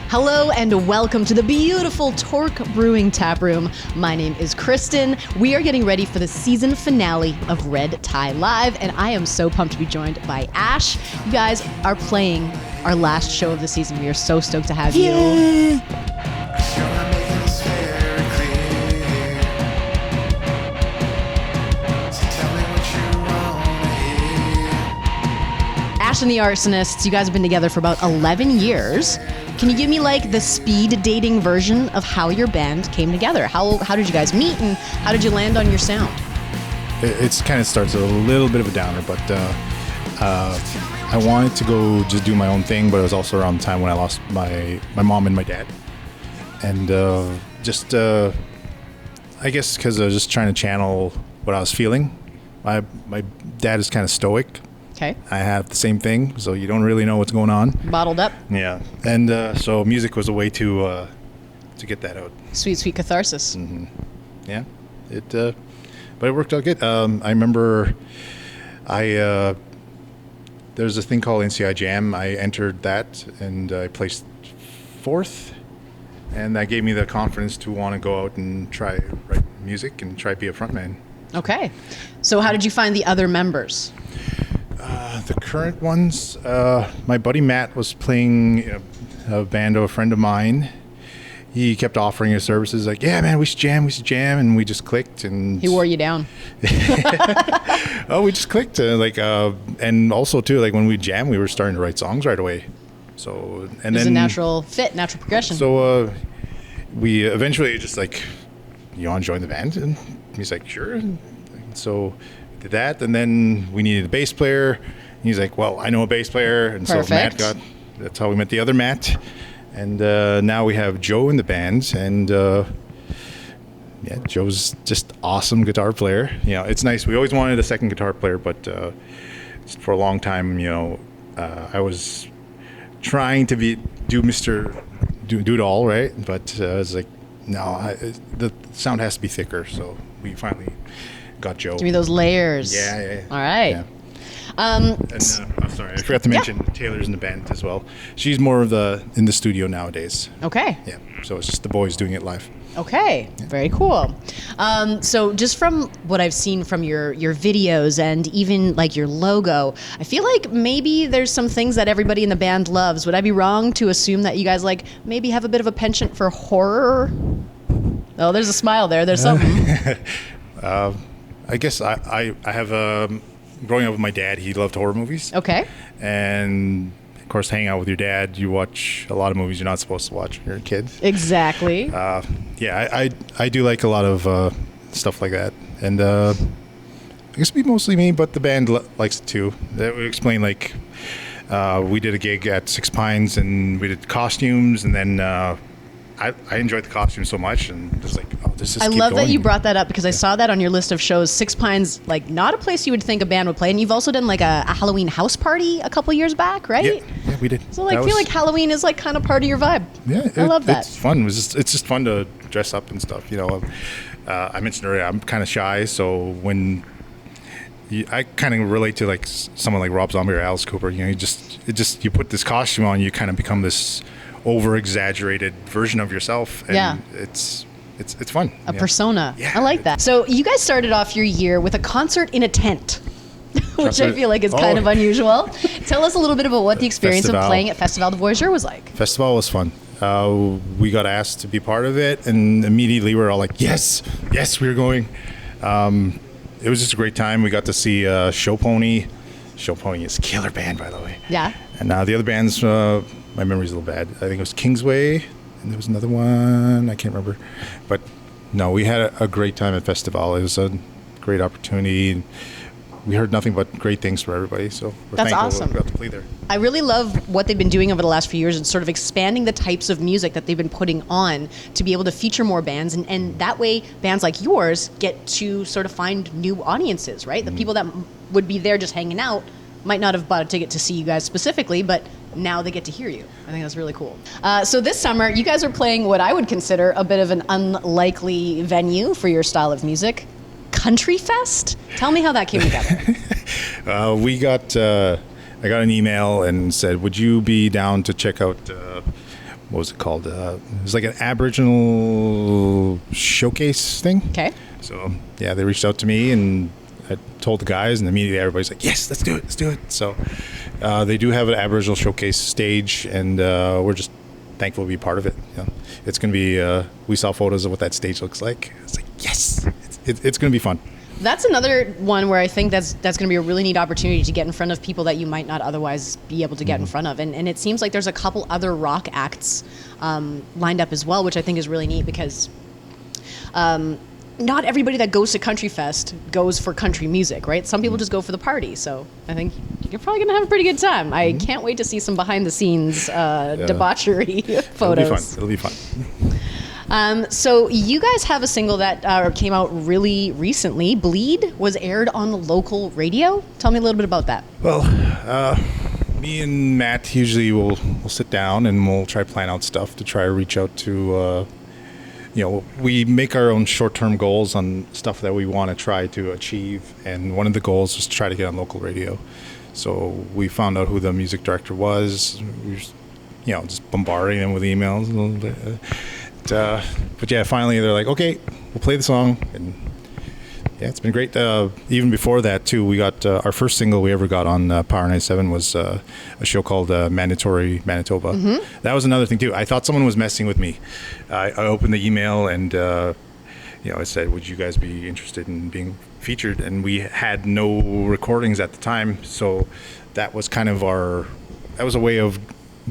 Hello and welcome to the beautiful Torque Brewing taproom. My name is Kristin. We are getting ready for the season finale of Red Tie Live, and I am so pumped to be joined by Ash. You guys are playing our last show of the season. We are so stoked to have you. Ash and the Arsonists, you guys have been together for about 11 years. Can you give me like the speed dating version of how your band came together? How did you guys meet and how did you land on your sound? It kind of starts a little bit of a downer, but I wanted to go just do my own thing, but it was also around the time when I lost my mom and my dad. And I guess because I was just trying to channel what I was feeling. My dad is kind of stoic. Okay. I have the same thing, so you don't really know what's going on. Bottled up. Yeah. And so music was a way to get that out. Sweet, sweet catharsis. Mm-hmm. Yeah. But it worked out good. I remember there's a thing called NCI Jam. I entered that and I placed 4th, and that gave me the confidence to want to go out and try write music and try to be a frontman. Okay. So how did you find the other members? The current ones, my buddy Matt was playing a band of a friend of mine. He kept offering his services, like, yeah, man, we should jam, and we just clicked. And He wore you down. Oh, we just clicked, and also too, like when we jam, we were starting to write songs right away. So and It was then a natural fit, natural progression. So we eventually just like, you want to join the band? And he's like, sure. And so we did that, and then we needed a bass player. He's like, well, I know a bass player. And Perfect. So that's how we met the other Matt. And now we have Joe in the band. And Joe's just awesome guitar player. You know, it's nice. We always wanted a second guitar player, but for a long time, I was trying to do it all, right? But I was like, no, the sound has to be thicker. So we finally got Joe. Give me those layers. Yeah. All right. Yeah. Sorry, I forgot to mention Taylor's in the band as well. She's more of in the studio nowadays. Okay. Yeah, so it's just the boys doing it live. Okay, very cool. So just from what I've seen from your videos and even like your logo, I feel like maybe there's some things that everybody in the band loves. Would I be wrong to assume that you guys like maybe have a bit of a penchant for horror? Oh, there's a smile there. There's something. I guess I have growing up with my dad, he loved horror movies. Okay. And of course, hanging out with your dad, you watch a lot of movies you're not supposed to watch when you're a kid. Exactly. I do like a lot of stuff like that. And I guess it'd be mostly me, but the band likes it too. That would explain, like, we did a gig at Six Pines and we did costumes, and then I enjoyed the costumes so much, and just like, I love that you brought that up because I saw that on your list of shows. Six Pines, like not a place you would think a band would play, and you've also done like a Halloween house party a couple years back, right? Yeah, we did. So like, I feel like Halloween is like kind of part of your vibe. Yeah, I love that. It's fun. It's just fun to dress up and stuff. I mentioned earlier I'm kind of shy, so when I kind of relate to like someone like Rob Zombie or Alice Cooper. You put this costume on, you kind of become this over-exaggerated version of yourself, and it's fun. A persona. Yeah. I like that. So you guys started off your year with a concert in a tent, which I feel like is kind of unusual. Tell us a little bit about what the experience of playing at Festival de Voyageur was like. Festival was fun. We got asked to be part of it, and immediately we were all like, yes, we're going. It was just a great time. We got to see Show Pony. Show Pony is a killer band, by the way. Yeah. And the other bands, my memory's a little bad. I think it was Kingsway, and there was another one. I can't remember. But no, we had a great time at Festival. It was a great opportunity. We heard nothing but great things from everybody, so we're That's thankful awesome. we got to play there. I really love what they've been doing over the last few years and sort of expanding the types of music that they've been putting on to be able to feature more bands. And that way, bands like yours get to sort of find new audiences, right? The people that would be there just hanging out might not have bought a ticket to see you guys specifically, but now they get to hear you. I think that's really cool. So this summer, you guys are playing what I would consider a bit of an unlikely venue for your style of music. Country Fest? Tell me how that came together. I got an email and said, would you be down to check out what was it called? It was like an Aboriginal showcase thing. Okay. So yeah, they reached out to me, and I told the guys, and immediately everybody's like, yes, let's do it. So they do have an Aboriginal showcase stage, and we're just thankful to be part of it. You know, it's going to be, we saw photos of what that stage looks like. It's like, yes, it's going to be fun. That's another one where I think that's going to be a really neat opportunity to get in front of people that you might not otherwise be able to get in front of. And it seems like there's a couple other rock acts lined up as well, which I think is really neat because not everybody that goes to Country Fest goes for country music, right? Some people just go for the party. So I think you're probably going to have a pretty good time. I can't wait to see some behind the scenes debauchery photos. It'll be fun. So you guys have a single that came out really recently. Bleed was aired on the local radio. Tell me a little bit about that. Well, me and Matt usually will sit down and we'll try to plan out stuff to try to reach out to, we make our own short-term goals on stuff that we want to try to achieve. And one of the goals was to try to get on local radio. So we found out who the music director was. We were, just bombarding them with emails a little bit. But yeah, finally they're like, okay, we'll play the song, and yeah, it's been great. Even before that too, we got our first single we ever got on Power 97 was a show called Mandatory Manitoba. Mm-hmm. That was another thing too. I thought someone was messing with me. I opened the email and I said, would you guys be interested in being featured? And we had no recordings at the time, so that was kind of that was a way of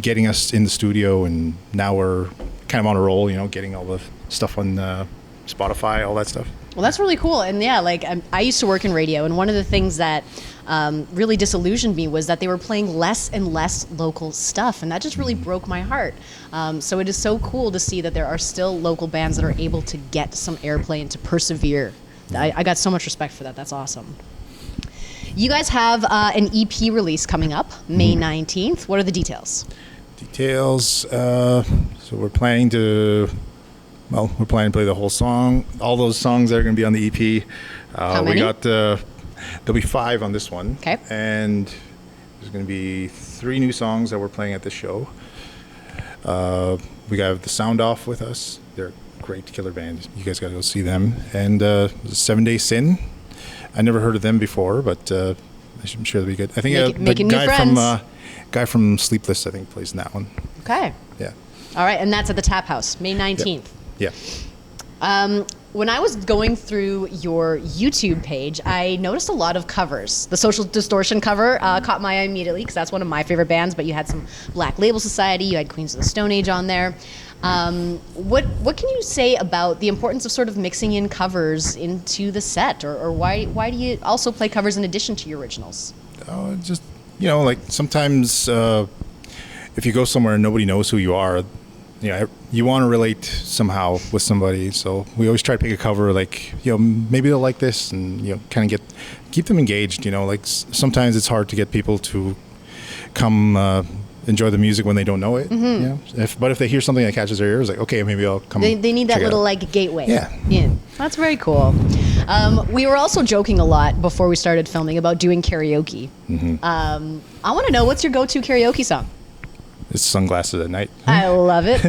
getting us in the studio, and now we're kind of on a roll, getting all the stuff on Spotify, all that stuff. Well, that's really cool. And yeah, I used to work in radio, and one of the things that really disillusioned me was that they were playing less and less local stuff, and that just really broke my heart. So it is so cool to see that there are still local bands that are able to get some airplay and to persevere. I got so much respect for that. That's awesome. You guys have an EP release coming up May 19th. What are the details? So we're planning to play the whole song, all those songs that are going to be on the EP. How many? There'll be 5 on this one. Okay. And there's going to be 3 new songs that we're playing at this show. We got the Sound Off with us. They're a great killer band. You guys got to go see them. And 7 Day Sin. I never heard of them before, but I'm sure they'll be good. I think the guy from Sleepless, I think, plays in that one. Okay. Yeah. All right, and that's at the Tap House, May 19th. Yeah. When I was going through your YouTube page, I noticed a lot of covers. The Social Distortion cover caught my eye immediately because that's one of my favorite bands, but you had some Black Label Society, you had Queens of the Stone Age on there. What can you say about the importance of sort of mixing in covers into the set, or why do you also play covers in addition to your originals? Just, sometimes if you go somewhere and nobody knows who you are, you want to relate somehow with somebody. So we always try to pick a cover maybe they'll like this, and kind of keep them engaged. Sometimes it's hard to get people to come enjoy the music when they don't know it. Mm-hmm. But if they hear something that catches their ears, okay, maybe I'll come. They need that little gateway. Yeah. That's very cool. We were also joking a lot before we started filming about doing karaoke. Mm-hmm. I want to know, what's your go-to karaoke song? It's Sunglasses at Night. I love it.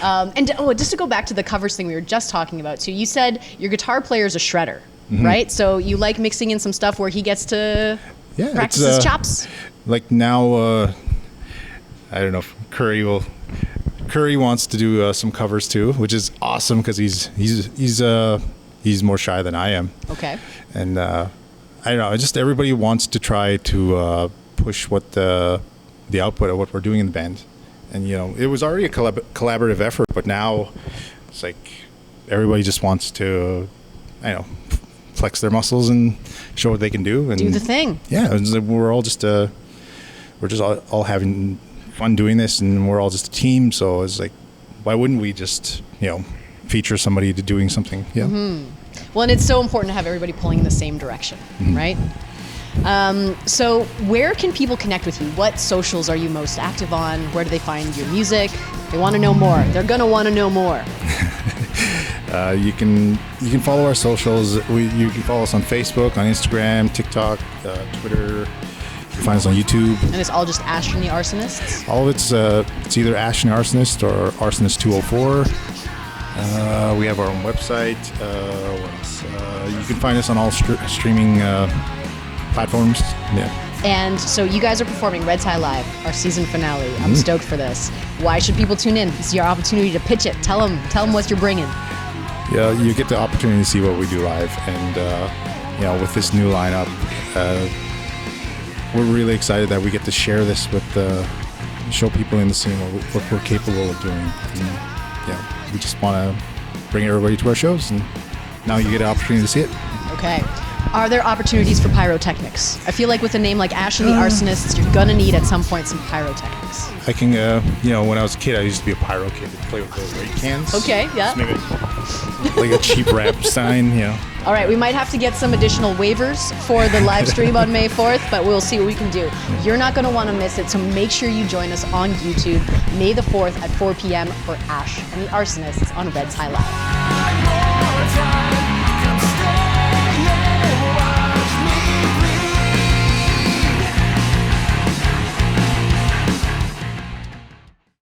And just to go back to the covers thing we were just talking about too, you said your guitar player is a shredder, mm-hmm. right? So you like mixing in some stuff where he gets to practice his chops? Like now, I don't know if Curry wants to do some covers too, which is awesome because he's more shy than I am. Okay. And I don't know, just everybody wants to try to push what the output of what we're doing in the band. And it was already a collaborative effort, but now it's like everybody just wants to, flex their muscles and show what they can do and do the thing. Yeah, we're all just all having fun doing this, and we're all just a team. So it's like, why wouldn't we just feature somebody to doing something? Yeah. Mm-hmm. Well, and it's so important to have everybody pulling in the same direction, mm-hmm. right? So where can people connect with you? What socials are you most active on? Where do they find your music? They want to know more. They're going to want to know more. You can follow our socials. You can follow us on Facebook, on Instagram, TikTok, Twitter. You can find us on YouTube. And it's all just Ash and the Arsonists? All of it's either Ash and the Arsonist or Arsonist 204. We have our own website. What else? You can find us on all streaming platforms. Yeah. And so you guys are performing Red Tie Live, our season finale. I'm stoked for this. Why should people tune in? It's your opportunity to pitch it. Tell them what you're bringing. Yeah, you get the opportunity to see what we do live, and with this new lineup, we're really excited that we get to share this with show people in the scene what we're capable of doing. And, we just want to bring everybody to our shows, and now you get an opportunity to see it. Okay. Are there opportunities for pyrotechnics? I feel like with a name like Ash and the Arsonists, you're gonna need at some point some pyrotechnics. I can, when I was a kid, I used to be a pyro kid. Play with those weight cans. Okay, yeah. Just make it like a cheap rap sign, All right, we might have to get some additional waivers for the live stream on May 4th, but we'll see what we can do. You're not going to want to miss it, so make sure you join us on YouTube May the 4th at 4 p.m. for Ash and the Arsonists on Red Tie Live.